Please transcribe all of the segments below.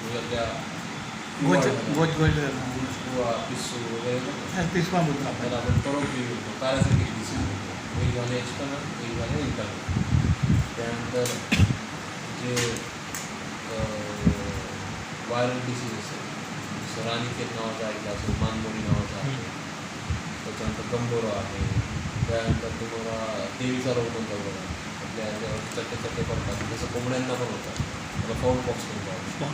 आपल्या goes goes goes किंवा पिस्सू वगैरे पिसवा बोलतो आपण. त्याला आपण परोपी बोलतो. पॅरासिटिक डिसीज बोलतो. एक झाले एक्सटर्नल, एक झाले इंटर्नल. त्यानंतर जे व्हायरल डिसीज असेल, जसं राणीखेत नावाचा ऐकला असेल, मानमोडी नावाचा आहे, त्याच्यानंतर गंभोरा आहे, त्यानंतर तुम्हाला देवीचा रोग म्हणतो बघा, आपल्या याच्यावर चट्टे चट्टे पडतात, जसं कोंबड्यांना पण होतात, त्याला फाऊल पॉक्स म्हणतो.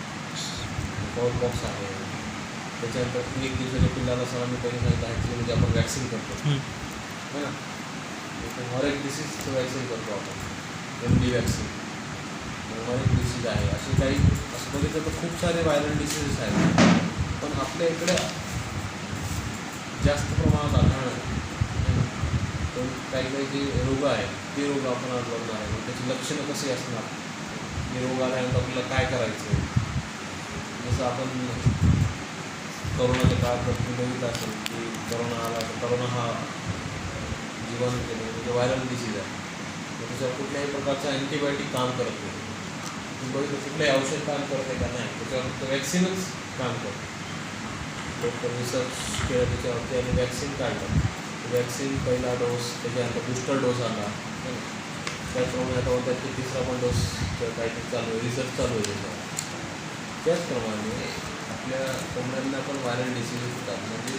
फाऊल पॉक्स आहे. त्याच्यानंतर 1 दिवसाच्या पिल्लाला सर आम्ही पहिले सांगितलं ॲक्च्युली म्हणजे आपण वॅक्सिन करतो है ना. हर एक डिसीजचं वॅक्सिन करतो आपण, MD वॅक्सिन, हर एक डिसीज आहे. असे काही असं बघितलं तर खूप सारे व्हायरल डिसीजेस आहेत, पण आपल्या इकडे जास्त प्रमाणात आढळणं. पण काही काही जे रोग आहेत ते रोग आपण आज बघणार आहे. मग त्याची लक्षणं कशी असणार, हे रोग आल्यानंतर आपल्याला काय करायचं. जसं आपण करोनाच्या काळात तुम्ही बघितलं असेल की करोना आला तर करोना हा जीवन म्हणजे व्हायरल डिसीज आहे. तर त्याच्यावर कुठल्याही प्रकारचं अँटीबायोटिक काम करत नाही. तुम्ही बघितलं कुठलंही औषध काम करत आहे का नाही, त्याच्यावर फक्त वॅक्सिनच काम करतं. लोक रिसर्च केलं त्याच्यावरती आणि वॅक्सिन काढलं. वॅक्सिन पहिला डोस, त्याच्यानंतर बूस्टर डोस आला, त्याचप्रमाणे आता म्हणतात की तिसरा पण डोस काहीतरी चालू आहे, रिसर्च चालू आहे त्याच्यावर. त्याचप्रमाणे आपल्या कोंबड्यांना पण व्हायरल डिसीजेस होतात. म्हणजे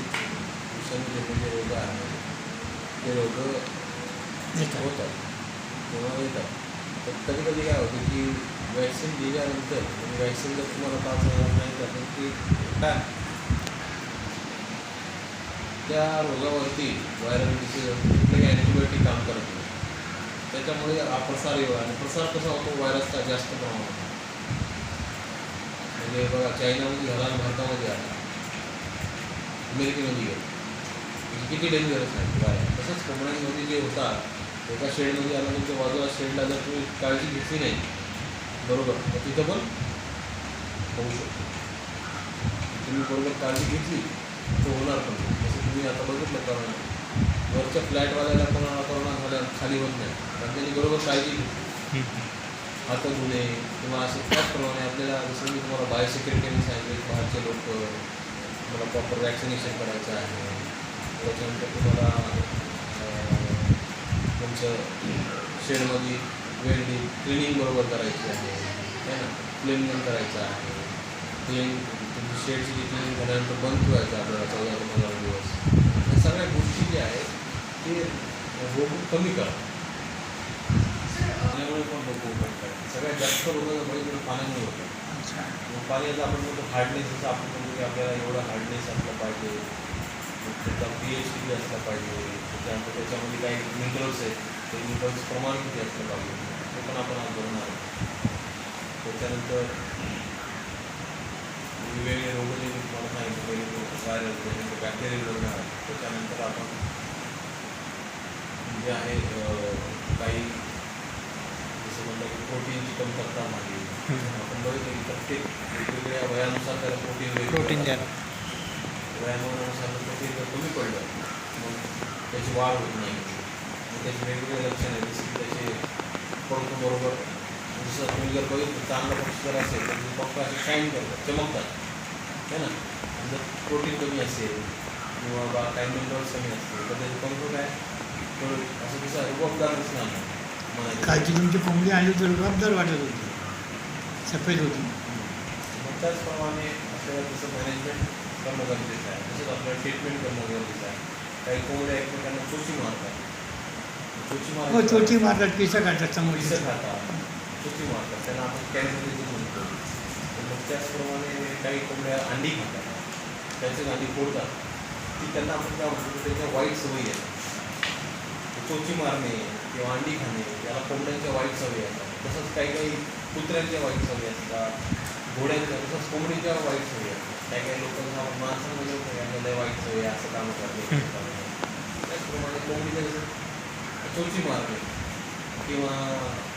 विषाणूजन्य रोग आहेत ते रोग होतात तेव्हा येतात. तर कधी कधी काय होतं की वॅक्सिन दिल्यानंतर म्हणजे वॅक्सिन जर तुम्हाला 5 महिन्यात नाही असेल की काय त्या रोगावरती व्हायरल डिसीज कुठलंही अँटीबायोटिक काम करत नाही. त्याच्यामुळे हा प्रसार येऊ आणि प्रसार कसा होतो व्हायरसचा जास्त प्रमाणात. म्हणजे बघा चायनामध्ये झाला आणि भारतामध्ये आला, अमेरिकेमध्ये गेलं, म्हणजे किती डेंजरस आहे व्हायरस. तसंच कोंबड्यांमध्ये जे होतात एका शेडमध्ये आलं तुमच्या बाजूला शेडला जर तुम्ही काळजी घेतली नाही बरोबर तर तिथं पण होऊ शकतो. तुम्ही बरोबर काळजी घेतली तर होणार पण नाही. जसं तुम्ही आता बघितलं करोना, वरच्या फ्लॅटवाल्याला कोरोना झाल्या खाली होत नाही कारण त्यांनी बरोबर काळजी घेतली. हात धुणे किंवा असे त्याचप्रमाणे आपल्याला जसं मी तुम्हाला बायोसिक्युरिटीने सांगितलं बाहेरचे लोक तुम्हाला प्रॉपर वॅक्सिनेशन करायचं आहे. त्याच्यानंतर तुम्हाला तुमचं शेडमध्ये वेल्डी क्लिनिंग बरोबर करायची आहे ना, क्लिनिंग करायचं आहे. तुमची शेडची जी क्लिनिंग झाल्यानंतर बंद ठेवायचं आपल्याला 14 ते 15 दिवस. या सगळ्या गोष्टी ज्या आहेत ते रोग कमी करा. त्यामुळे पण रोग होतात. सगळ्यात जास्त रोग बघितलं पाण्यामुळे होतात. मग पाण्याचा आपण म्हणतो हार्डनेस, जसं आपण म्हणतो की आपल्याला एवढं हार्डनेस असलं पाहिजे, त्याचा pH किती असला पाहिजे, त्याच्यानंतर त्याच्यामध्ये काही मिनरल्स आहेत ते मिनरल्स प्रमाण किती असलं पाहिजे ते पण आपण आज बघणार आहोत. त्याच्यानंतर वेगवेगळे रोग जे मी तुम्हाला सांगितलं पहिले व्हायरल, त्याच्यानंतर बॅक्टेरियल रोग आहे. त्याच्यानंतर आपण जे आहे काही जसं म्हणलं की प्रोटीनची कमतरता झाली. आपण बघितलं की प्रत्येक वेगवेगळ्या वयानुसार त्याला प्रोटीन द्यायला वयानुसार प्रोटीन जर कमी पडलं मग त्याची वाढ होत नाही. मग त्याचे वेगवेगळे लक्षण आहेत जसं की त्याचे पडतो बरोबर. जसं तुम्ही जर बघितलं चांगला पक्ष जर असेल तर तुम्ही पक्ष असे शाईन करतात, चमकतात है ना. जर प्रोटीन कमी असेल किंवा काही मिनरल्स कमी असतील तर त्याचे पंख काय असं कसं रुबाबदार दिसणार नाही. कालची तुमची कोंबडी आली तर रुबाबदार वाटत होती, सफेद होती. मग त्याचप्रमाणे आपल्याला तसं मॅनेजमेंट करणं गरजेचं आहे. तसंच आपल्याला ट्रीटमेंट करणं गरजेचं आहे. काही कोंबड्या एकमेकांना चोची मारतात, चोची मारतात, पिसं काढतात, समोर पिसं खातात, चोची मारतात, त्यांना आपण कॅन्सर म्हणतो. मग त्याचप्रमाणे काही कोंबड्या अंडी खातात, त्यांचे अंडी फोडतात की त्यांना आपण काय म्हणतो त्याच्या वाईट सवयी आहेत. चोची मारणे किंवा अंडी खाणे याला कोंबड्यांच्या वाईट सवयी असतात. तसंच काही काही कुत्र्यांच्या वाईट सवयी असतात, घोड्यांच्या, तसंच कोंबडीच्या वाईट सवयी असतात. काही काही लोकांना माणसांमध्ये आपल्याला वाईट सवयी असं काम करते. त्याचप्रमाणे कोंबडीच्या चोची मारणे किंवा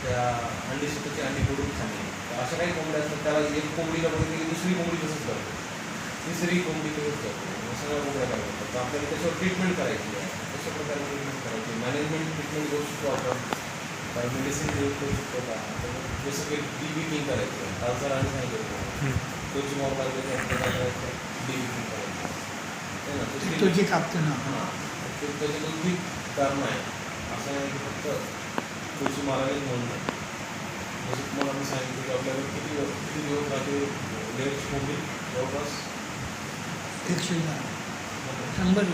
त्या अंडी स्वतःची अंडी फोडून खाणे, अशा काही कोंबड्या असतात. त्याला एक कोंबडीला बघितली की दुसरी कोंबडी तसंच करते, तिसरी कोंबडी तसंच करते. सगळ्या कोंबड्या काय करतात तर आपल्याला त्याच्यावर ट्रीटमेंट करायची आहे. कशा प्रकारे ट्रीटमेंट करायची, मॅनेजमेंट ट्रीटमेंट करू शकतो आपण, काही मेडिसिन यूज करू शकतो का. जसं काही डिबीकिंग करायचं, कालचा आणि सांगितलं तोची मोर लागली की आपल्याला काय करायचं डिलिव्हरी करायचं आहे ना तशी तो जे कापतो ना हां ते त्याचे दोन कारण आहे असं नाही की फक्त तोची मारायलाच म्हणून नाही जसं तुम्हाला मी सांगितलं की आपल्याला किती दिवस राहते लेअरची कोंबडी जवळपास 110 100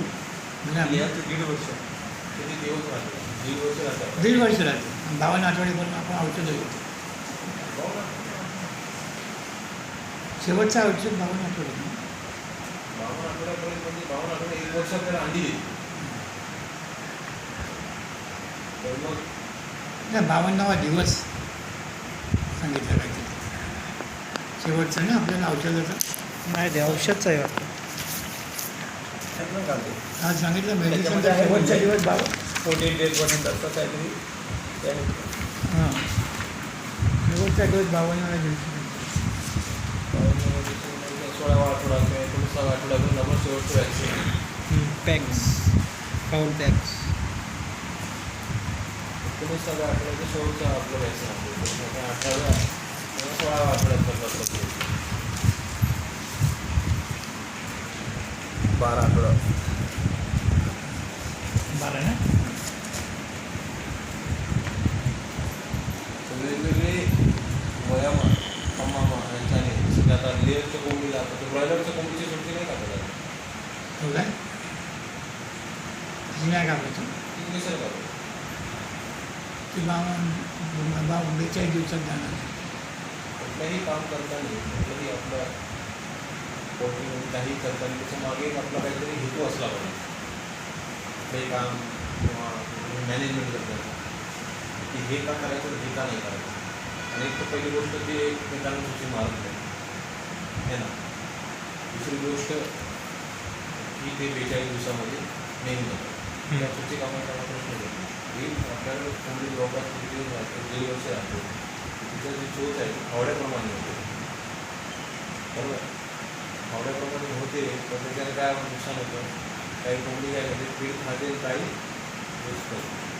ग्रॅम याचं 1.5 वर्ष किती दिवस राहते 1.5 वर्ष राहते 1.5 वर्ष राहते 52 आठवड्यापर्यंत आपण औषधं घेतो शेवटचं औषध 52 आठवडे 52 आठवड्यापर्यंत म्हणजे 52 आठवडे 1 वर्ष आपल्याला अंडी देते तर मग नाही 52वा दिवस सांगितलं पाहिजे शेवटचं ना आपल्याला औषधाचं नाही ते औषधचं आहे वाटतं आज सांगितलं त्याच्यामध्ये मेडिसिनचा आहे शेवटचा म्हणजे. दिवस 14 डेज पर्यंत असं काहीतरी ते आहे. हां शेवटचा दिवस 52वा दिवशी 16वा आठवडा किंवा 19वा आठवड्यापर्यंत आपण शेवटचं वॅक्सिन पॅक्स फाऊल पॅक्स 19व्या आठवड्याचं शेवटचं आपलं वॅक्सिन असतं 18व्या किंवा 16व्या आठवड्यात करतात 12 आठवडा 12 ना वेगवेगळे वयामा अम्मामा यांच्याने सध्या आता लेअरच्या कोंबडीला आता ते ब्रॉयलरच्या कोंबडीची सुट्टी नाही टाकत आहे हो काय ती नाही कापायची ती कशाला करतो ती 42 दिवसात जाणार कुठलंही काम करताना कुठलंही आपलं पोल्ट्रीमध्ये काही करताना त्याच्या मागे एक आपला काहीतरी हेतू असला पाहिजे कुठलंही काम किंवा मॅनेजमेंट करताना की हे का करायचं हे का नाही करायचं आणि एक तर पहिली गोष्ट ते एकमेकांना सुची मारत नाही है ना दुसरी गोष्ट की ते 42 दिवसामध्ये नेहमी जातं त्या सुची कामाचा प्रश्न नाही ही आपल्याकडे कोंबडी जवळपास किती दिवस राहते 1.5 वर्ष राहते तिचं जी चोच आहे ती फावड्याप्रमाणे होते बरोबर फावड्याप्रमाणे होते तर त्याच्याने काय नुकसान होतं काही कोंबडी काय होते पीठ खाते काही यूज करते